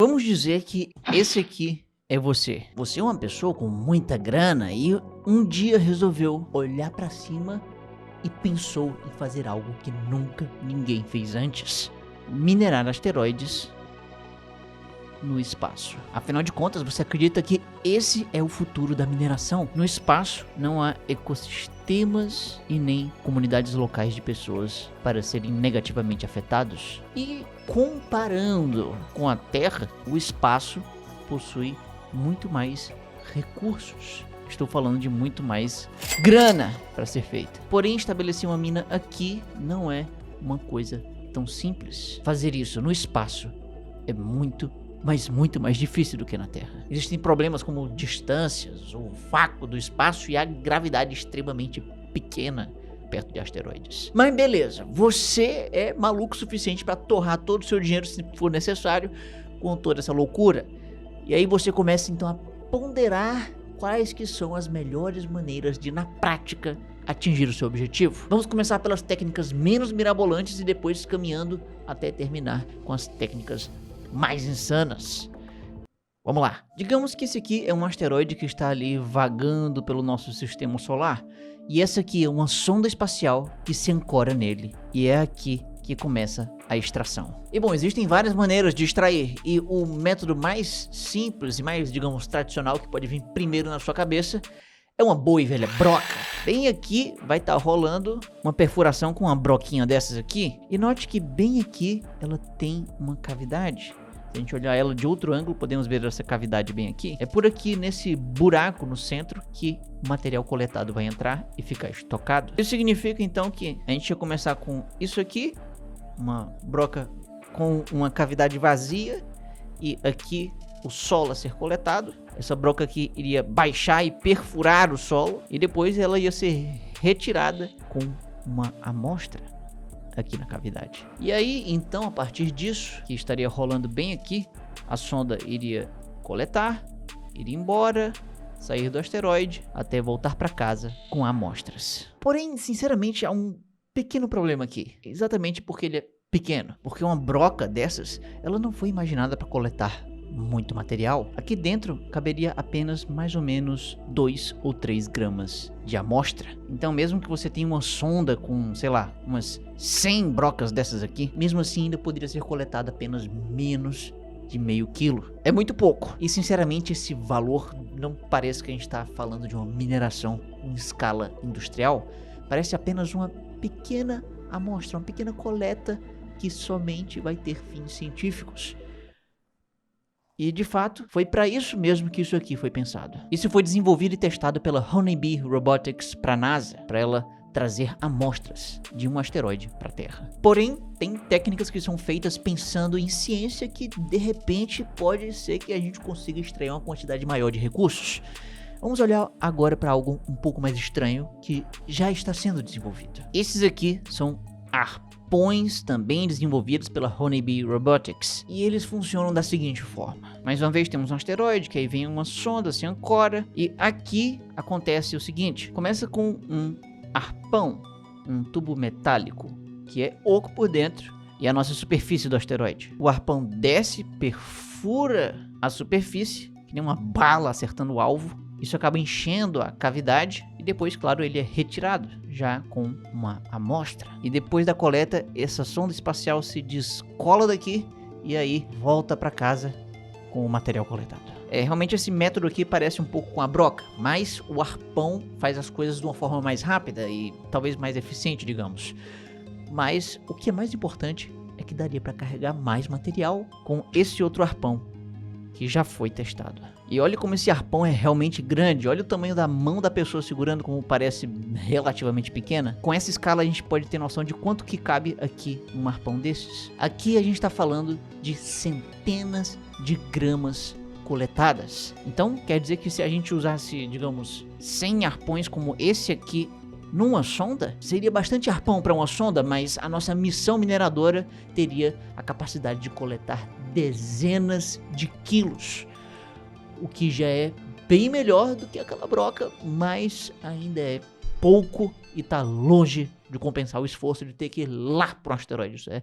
Vamos dizer que esse aqui é você. Você é uma pessoa com muita grana e um dia resolveu olhar pra cima e pensou em fazer algo que nunca ninguém fez antes: minerar asteroides no espaço. Afinal de contas, você acredita que esse é o futuro da mineração? No espaço não há ecossistemas e nem comunidades locais de pessoas para serem negativamente afetados. E comparando com a Terra, o espaço possui muito mais recursos. Estou falando de muito mais grana para ser feita. Porém, estabelecer uma mina aqui não é uma coisa tão simples. Fazer isso no espaço é muito mais difícil do que na Terra. Existem problemas como distâncias, o vácuo do espaço e a gravidade extremamente pequena perto de asteroides. Mas beleza, você é maluco o suficiente para torrar todo o seu dinheiro se for necessário com toda essa loucura. E aí você começa então a ponderar quais que são as melhores maneiras de, na prática, atingir o seu objetivo. Vamos começar pelas técnicas menos mirabolantes e depois caminhando até terminar com as técnicas mais insanas. Vamos lá. Digamos que esse aqui é um asteroide que está ali vagando pelo nosso sistema solar. E essa aqui é uma sonda espacial que se ancora nele. E é aqui que começa a extração. E bom, existem várias maneiras de extrair. E o método mais simples e mais, digamos, tradicional que pode vir primeiro na sua cabeça é uma boa e velha broca. Bem aqui vai estar rolando uma perfuração com uma broquinha dessas aqui. E note que bem aqui ela tem uma cavidade. Se a gente olhar ela de outro ângulo, podemos ver essa cavidade bem aqui. É por aqui, nesse buraco no centro, que o material coletado vai entrar e ficar estocado. Isso significa então que a gente ia começar com isso aqui, uma broca com uma cavidade vazia, e aqui o solo a ser coletado. Essa broca aqui iria baixar e perfurar o solo, e depois ela ia ser retirada com uma amostra aqui na cavidade. E aí, então, a partir disso, que estaria rolando bem aqui, a sonda iria coletar, iria embora, sair do asteroide, até voltar para casa com amostras. Porém, sinceramente, há um pequeno problema aqui. Exatamente porque ele é pequeno. Porque uma broca dessas, ela não foi imaginada para coletar muito material. Aqui dentro caberia apenas mais ou menos 2 ou 3 gramas de amostra. Então mesmo que você tenha uma sonda com, sei lá, umas 100 brocas dessas aqui, mesmo assim ainda poderia ser coletada apenas menos de meio quilo. É muito pouco. E sinceramente esse valor não parece que a gente está falando de uma mineração em escala industrial. Parece apenas uma pequena amostra, uma pequena coleta que somente vai ter fins científicos. E de fato, foi para isso mesmo que isso aqui foi pensado. Isso foi desenvolvido e testado pela Honeybee Robotics para a NASA, para ela trazer amostras de um asteroide para a Terra. Porém, tem técnicas que são feitas pensando em ciência que de repente pode ser que a gente consiga extrair uma quantidade maior de recursos. Vamos olhar agora para algo um pouco mais estranho que já está sendo desenvolvido. Esses aqui são arpões também desenvolvidos pela Honeybee Robotics. E eles funcionam da seguinte forma. Mais uma vez temos um asteroide, que aí vem uma sonda, se ancora. E aqui acontece o seguinte. Começa com um arpão, um tubo metálico, que é oco por dentro. E a nossa superfície do asteroide. O arpão desce, perfura a superfície, que nem uma bala acertando o alvo. Isso acaba enchendo a cavidade e depois, claro, ele é retirado já com uma amostra. E depois da coleta, essa sonda espacial se descola daqui e aí volta para casa com o material coletado. Realmente esse método aqui parece um pouco com a broca, mas o arpão faz as coisas de uma forma mais rápida e talvez mais eficiente, digamos. Mas o que é mais importante é que daria para carregar mais material com esse outro arpão que já foi testado. E olha como esse arpão é realmente grande. Olha o tamanho da mão da pessoa segurando, como parece relativamente pequena. Com essa escala a gente pode ter noção de quanto que cabe aqui um arpão desses. Aqui a gente está falando de centenas de gramas coletadas. Então quer dizer que se a gente usasse, digamos, 100 arpões como esse aqui numa sonda, seria bastante arpão para uma sonda, mas a nossa missão mineradora teria a capacidade de coletar dezenas de quilos, o que já é bem melhor do que aquela broca, mas ainda é pouco e está longe de compensar o esforço de ter que ir lá para um asteroide. Isso é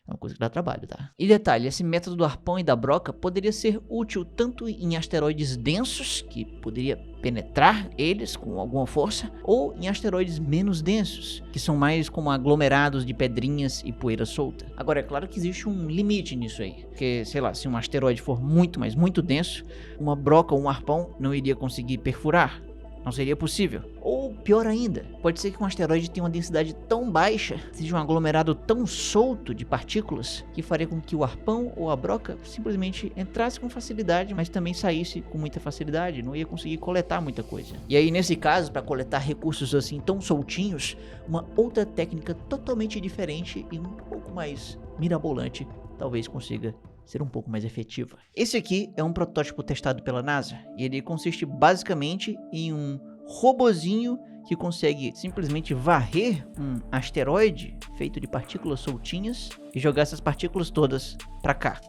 É uma coisa que dá trabalho, tá? E detalhe, esse método do arpão e da broca poderia ser útil tanto em asteroides densos, que poderia penetrar eles com alguma força, ou em asteroides menos densos, que são mais como aglomerados de pedrinhas e poeira solta. Agora, é claro que existe um limite nisso aí, porque, sei lá, se um asteroide for muito, mas muito denso, uma broca ou um arpão não iria conseguir perfurar. Não seria possível. Ou pior ainda, pode ser que um asteroide tenha uma densidade tão baixa, seja um aglomerado tão solto de partículas, que faria com que o arpão ou a broca simplesmente entrasse com facilidade, mas também saísse com muita facilidade, não ia conseguir coletar muita coisa. E aí, nesse caso, para coletar recursos assim tão soltinhos, uma outra técnica totalmente diferente e um pouco mais mirabolante talvez consiga ser um pouco mais efetiva. Esse aqui é um protótipo testado pela NASA e ele consiste basicamente em um robozinho que consegue simplesmente varrer um asteroide feito de partículas soltinhas e jogar essas partículas todas para cá,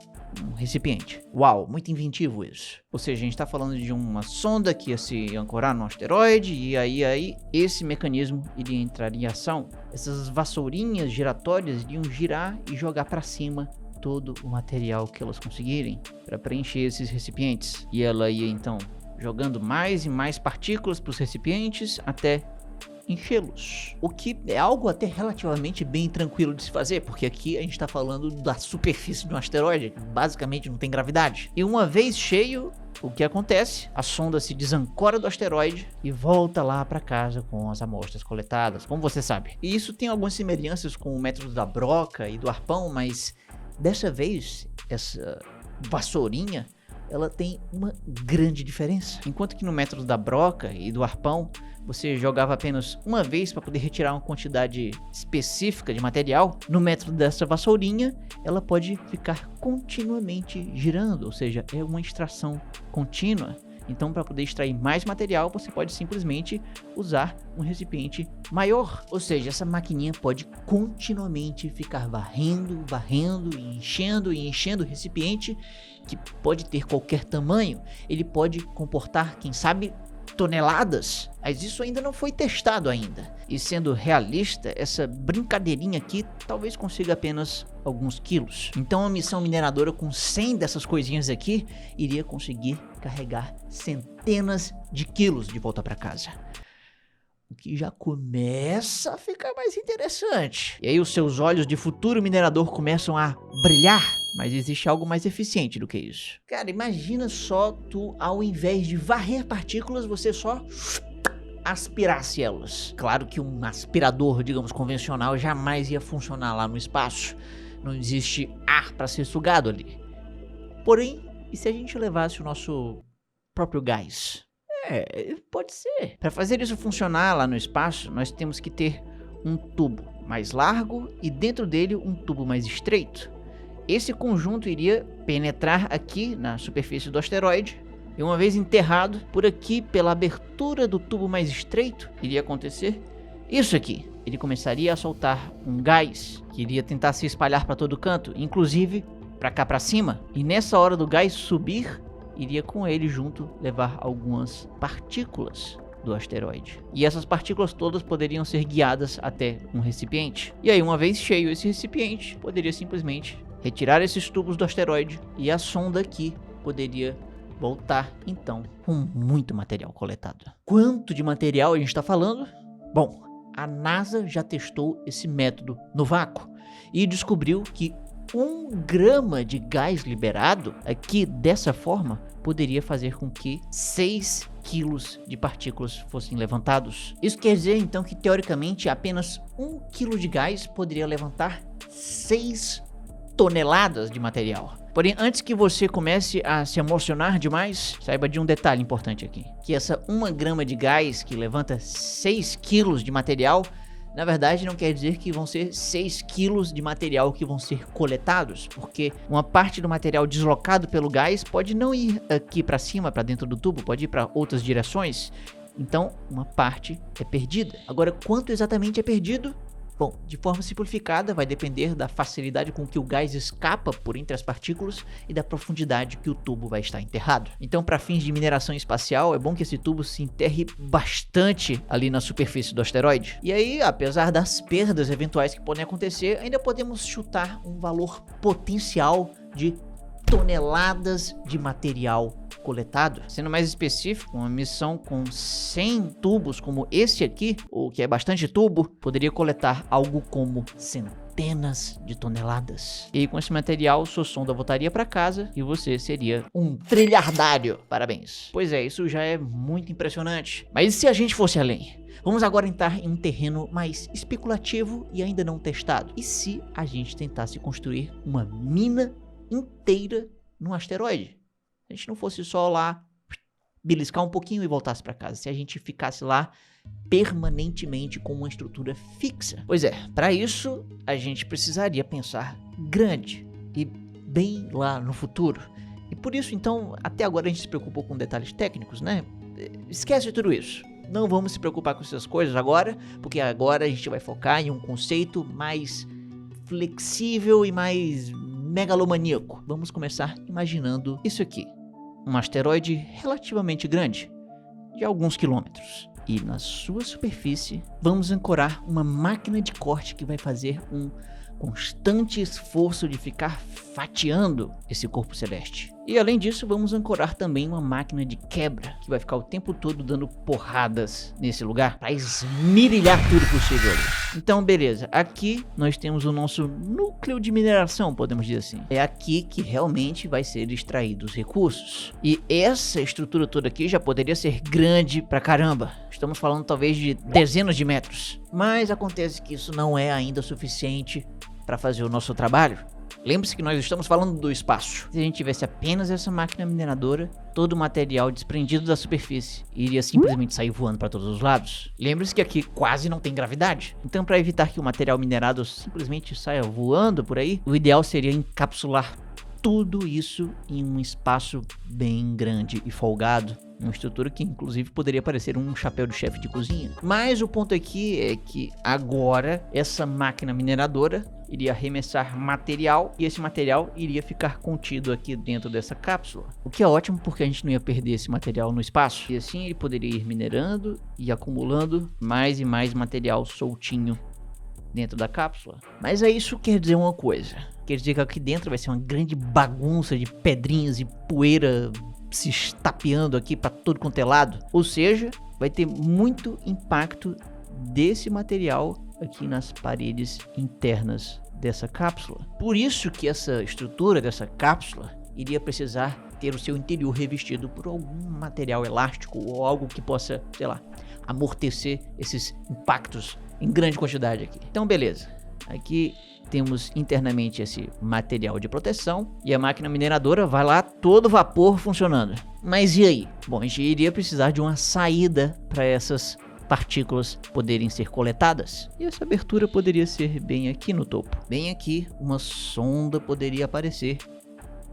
um recipiente. Uau, muito inventivo isso. Ou seja, a gente está falando de uma sonda que ia se ancorar no asteroide e aí esse mecanismo iria entrar em ação. Essas vassourinhas giratórias iriam girar e jogar para cima todo o material que elas conseguirem para preencher esses recipientes. E ela ia então jogando mais e mais partículas para os recipientes até enchê-los. O que é algo até relativamente bem tranquilo de se fazer, porque aqui a gente está falando da superfície de um asteroide, que basicamente não tem gravidade. E uma vez cheio, o que acontece? A sonda se desancora do asteroide e volta lá para casa com as amostras coletadas, como você sabe. E isso tem algumas semelhanças com o método da broca e do arpão, mas dessa vez, essa vassourinha, ela tem uma grande diferença. Enquanto que no método da broca e do arpão, você jogava apenas uma vez para poder retirar uma quantidade específica de material, no método dessa vassourinha, ela pode ficar continuamente girando, ou seja, é uma extração contínua. Então, para poder extrair mais material, você pode simplesmente usar um recipiente maior. Ou seja, essa maquininha pode continuamente ficar varrendo e enchendo o recipiente, que pode ter qualquer tamanho. Ele pode comportar, quem sabe, toneladas, mas isso ainda não foi testado ainda. E sendo realista, essa brincadeirinha aqui talvez consiga apenas alguns quilos. Então uma missão mineradora com 100 dessas coisinhas aqui iria conseguir carregar centenas de quilos de volta para casa. O que já começa a ficar mais interessante. E aí os seus olhos de futuro minerador começam a brilhar. Mas existe algo mais eficiente do que isso. Cara, imagina só tu, ao invés de varrer partículas, você só aspirasse elas. Claro que um aspirador, digamos, convencional jamais ia funcionar lá no espaço. Não existe ar para ser sugado ali. Porém, e se a gente levasse o nosso próprio gás? Pode ser. Para fazer isso funcionar lá no espaço, nós temos que ter um tubo mais largo e dentro dele um tubo mais estreito. Esse conjunto iria penetrar aqui na superfície do asteroide e uma vez enterrado, por aqui pela abertura do tubo mais estreito, iria acontecer isso aqui. Ele começaria a soltar um gás que iria tentar se espalhar para todo canto, inclusive para cá para cima. E nessa hora do gás subir, iria com ele junto levar algumas partículas do asteroide. E essas partículas todas poderiam ser guiadas até um recipiente. E aí, uma vez cheio esse recipiente, poderia simplesmente retirar esses tubos do asteroide e a sonda aqui poderia voltar então com muito material coletado. Quanto de material a gente está falando? Bom, a NASA já testou esse método no vácuo e descobriu que 1 grama de gás liberado aqui dessa forma poderia fazer com que 6 quilos de partículas fossem levantados. Isso quer dizer então que teoricamente apenas 1 quilo de gás poderia levantar 6 toneladas de material. Porém, antes que você comece a se emocionar demais, saiba de um detalhe importante aqui, que essa 1 grama de gás que levanta 6 quilos de material, na verdade não quer dizer que vão ser 6 quilos de material que vão ser coletados, porque uma parte do material deslocado pelo gás pode não ir aqui para cima, para dentro do tubo, pode ir para outras direções. Então, uma parte é perdida. Agora, quanto exatamente é perdido? Bom, de forma simplificada, vai depender da facilidade com que o gás escapa por entre as partículas e da profundidade que o tubo vai estar enterrado. Então, para fins de mineração espacial, é bom que esse tubo se enterre bastante ali na superfície do asteroide. E aí, apesar das perdas eventuais que podem acontecer, ainda podemos chutar um valor potencial de toneladas de material coletado. Sendo mais específico, uma missão com 100 tubos como esse aqui, o que é bastante tubo, poderia coletar algo como centenas de toneladas. E com esse material, sua sonda voltaria para casa e você seria um trilhardário. Parabéns. Pois é, isso já é muito impressionante. Mas e se a gente fosse além? Vamos agora entrar em um terreno mais especulativo e ainda não testado. E se a gente tentasse construir uma mina inteira num asteroide? Se a gente não fosse só lá beliscar um pouquinho e voltasse para casa, se a gente ficasse lá permanentemente com uma estrutura fixa. Pois é, para isso a gente precisaria pensar grande e bem lá no futuro. E por isso então, até agora a gente se preocupou com detalhes técnicos, né? Esquece tudo isso. Não vamos se preocupar com essas coisas agora, porque agora a gente vai focar em um conceito mais flexível e mais megalomaníaco. Vamos começar imaginando isso aqui. Um asteroide relativamente grande, de alguns quilômetros. E na sua superfície, vamos ancorar uma máquina de corte que vai fazer um constante esforço de ficar fatiando esse corpo celeste. E além disso, vamos ancorar também uma máquina de quebra, que vai ficar o tempo todo dando porradas nesse lugar, para esmirilhar tudo possível ali. Então, beleza. Aqui nós temos o nosso núcleo de mineração, podemos dizer assim. É aqui que realmente vai ser extraído os recursos. E essa estrutura toda aqui já poderia ser grande pra caramba. Estamos falando talvez de dezenas de metros. Mas acontece que isso não é ainda suficiente para fazer o nosso trabalho. Lembre-se que nós estamos falando do espaço. Se a gente tivesse apenas essa máquina mineradora, todo o material desprendido da superfície iria simplesmente sair voando para todos os lados. Lembre-se que aqui quase não tem gravidade. Então, para evitar que o material minerado simplesmente saia voando por aí, o ideal seria encapsular tudo isso em um espaço bem grande e folgado. Uma estrutura que inclusive poderia parecer um chapéu de chefe de cozinha. Mas o ponto aqui é que agora essa máquina mineradora iria arremessar material e esse material iria ficar contido aqui dentro dessa cápsula. O que é ótimo porque a gente não ia perder esse material no espaço. E assim ele poderia ir minerando e acumulando mais e mais material soltinho dentro da cápsula. Mas isso quer dizer uma coisa. Quer dizer que aqui dentro vai ser uma grande bagunça de pedrinhas e poeira se estapeando aqui para todo quanto é lado. Ou seja, vai ter muito impacto desse material aqui nas paredes internas dessa cápsula. Por isso que essa estrutura dessa cápsula iria precisar ter o seu interior revestido por algum material elástico ou algo que possa, sei lá, amortecer esses impactos em grande quantidade aqui. Então, beleza. Aqui temos internamente esse material de proteção e a máquina mineradora vai lá todo vapor funcionando. Mas e aí? Bom, a gente iria precisar de uma saída para essas partículas poderem ser coletadas. E essa abertura poderia ser bem aqui no topo. Bem aqui, uma sonda poderia aparecer,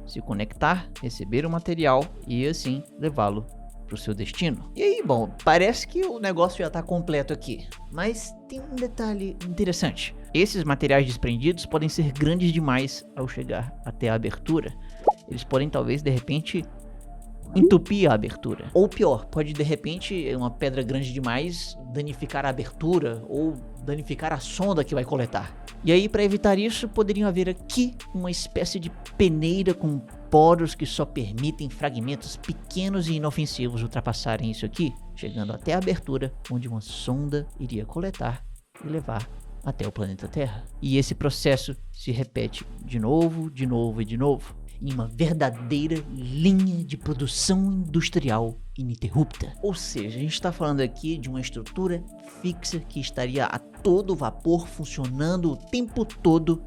se conectar, receber o material e assim levá-lo para o seu destino. E aí, bom, parece que o negócio já está completo aqui. Mas tem um detalhe interessante. Esses materiais desprendidos podem ser grandes demais ao chegar até a abertura. Eles podem talvez de repente entupir a abertura. Ou pior, pode de repente uma pedra grande demais danificar a abertura ou danificar a sonda que vai coletar. E aí, para evitar isso, poderiam haver aqui uma espécie de peneira com poros que só permitem fragmentos pequenos e inofensivos ultrapassarem isso aqui, chegando até a abertura onde uma sonda iria coletar e levar até o planeta Terra. E esse processo se repete de novo, de novo e de novo, em uma verdadeira linha de produção industrial ininterrupta. Ou seja, a gente está falando aqui de uma estrutura fixa que estaria a todo vapor funcionando o tempo todo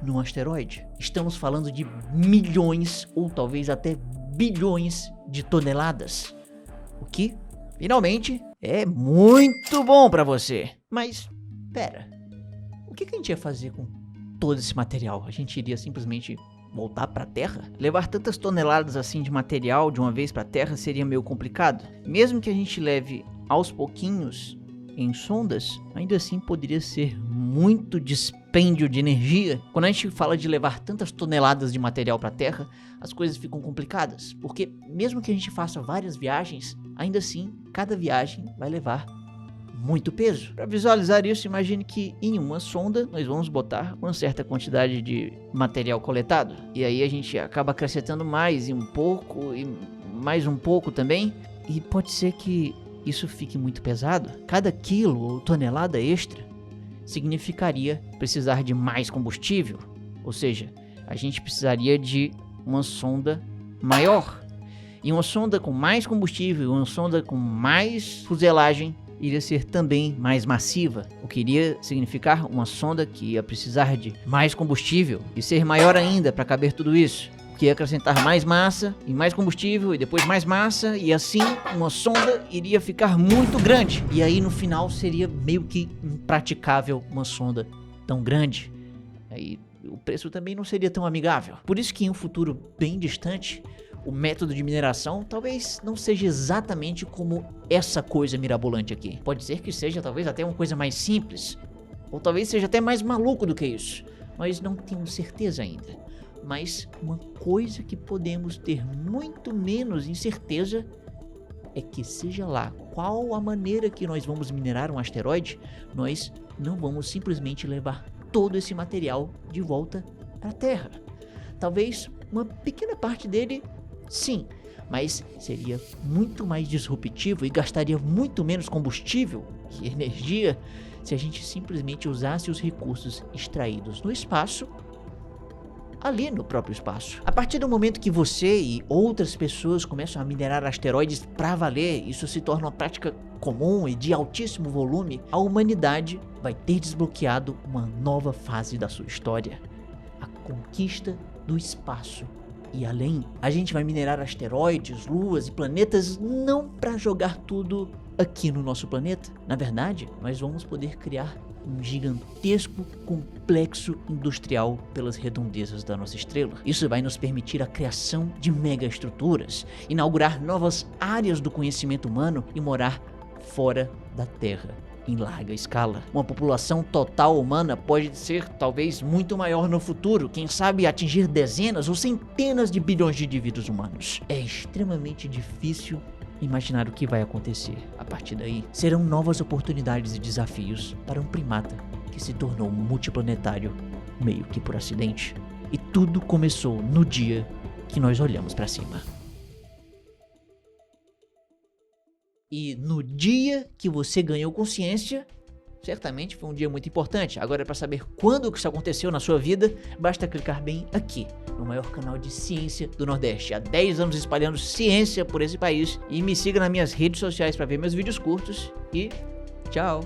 num asteroide. Estamos falando de milhões ou talvez até bilhões de toneladas, o que finalmente é muito bom para você. Mas pera, o que a gente ia fazer com todo esse material? A gente iria simplesmente voltar para a Terra? Levar tantas toneladas assim de material de uma vez para a Terra seria meio complicado. Mesmo que a gente leve aos pouquinhos em sondas, ainda assim poderia ser muito dispêndio de energia. Quando a gente fala de levar tantas toneladas de material para a Terra, as coisas ficam complicadas, porque mesmo que a gente faça várias viagens, ainda assim, cada viagem vai levar muito peso. Para visualizar isso, imagine que em uma sonda nós vamos botar uma certa quantidade de material coletado, e aí a gente acaba acrescentando mais e um pouco, e mais um pouco também, e pode ser que isso fique muito pesado. Cada quilo ou tonelada extra significaria precisar de mais combustível, ou seja, a gente precisaria de uma sonda maior, e uma sonda com mais combustível, uma sonda com mais fuselagem iria ser também mais massiva, o que iria significar uma sonda que ia precisar de mais combustível e ser maior ainda para caber tudo isso, que ia acrescentar mais massa e mais combustível e depois mais massa, e assim uma sonda iria ficar muito grande, e aí no final seria meio que impraticável uma sonda tão grande. Aí o preço também não seria tão amigável. Por isso que em um futuro bem distante, o método de mineração talvez não seja exatamente como essa coisa mirabolante aqui. Pode ser que seja talvez até uma coisa mais simples, ou talvez seja até mais maluco do que isso, mas não tenho certeza ainda. Mas uma coisa que podemos ter muito menos incerteza é que, seja lá qual a maneira que nós vamos minerar um asteroide, nós não vamos simplesmente levar todo esse material de volta para a Terra. Talvez uma pequena parte dele, sim, mas seria muito mais disruptivo e gastaria muito menos combustível e energia se a gente simplesmente usasse os recursos extraídos no espaço, ali no próprio espaço. A partir do momento que você e outras pessoas começam a minerar asteroides pra valer, isso se torna uma prática comum e de altíssimo volume, a humanidade vai ter desbloqueado uma nova fase da sua história: a conquista do espaço e além. A gente vai minerar asteroides, luas e planetas não para jogar tudo aqui no nosso planeta. Na verdade, nós vamos poder criar um gigantesco complexo industrial pelas redondezas da nossa estrela. Isso vai nos permitir a criação de megaestruturas, inaugurar novas áreas do conhecimento humano e morar fora da Terra em larga escala. Uma população total humana pode ser talvez muito maior no futuro, quem sabe atingir dezenas ou centenas de bilhões de indivíduos humanos. É extremamente difícil imaginar o que vai acontecer. A partir daí, serão novas oportunidades e desafios para um primata que se tornou multiplanetário meio que por acidente. E tudo começou no dia que nós olhamos para cima. E no dia que você ganhou consciência, certamente foi um dia muito importante. Agora, para saber quando que isso aconteceu na sua vida, basta clicar bem aqui, no maior canal de ciência do Nordeste. Há 10 anos espalhando ciência por esse país. E me siga nas minhas redes sociais para ver meus vídeos curtos. E tchau!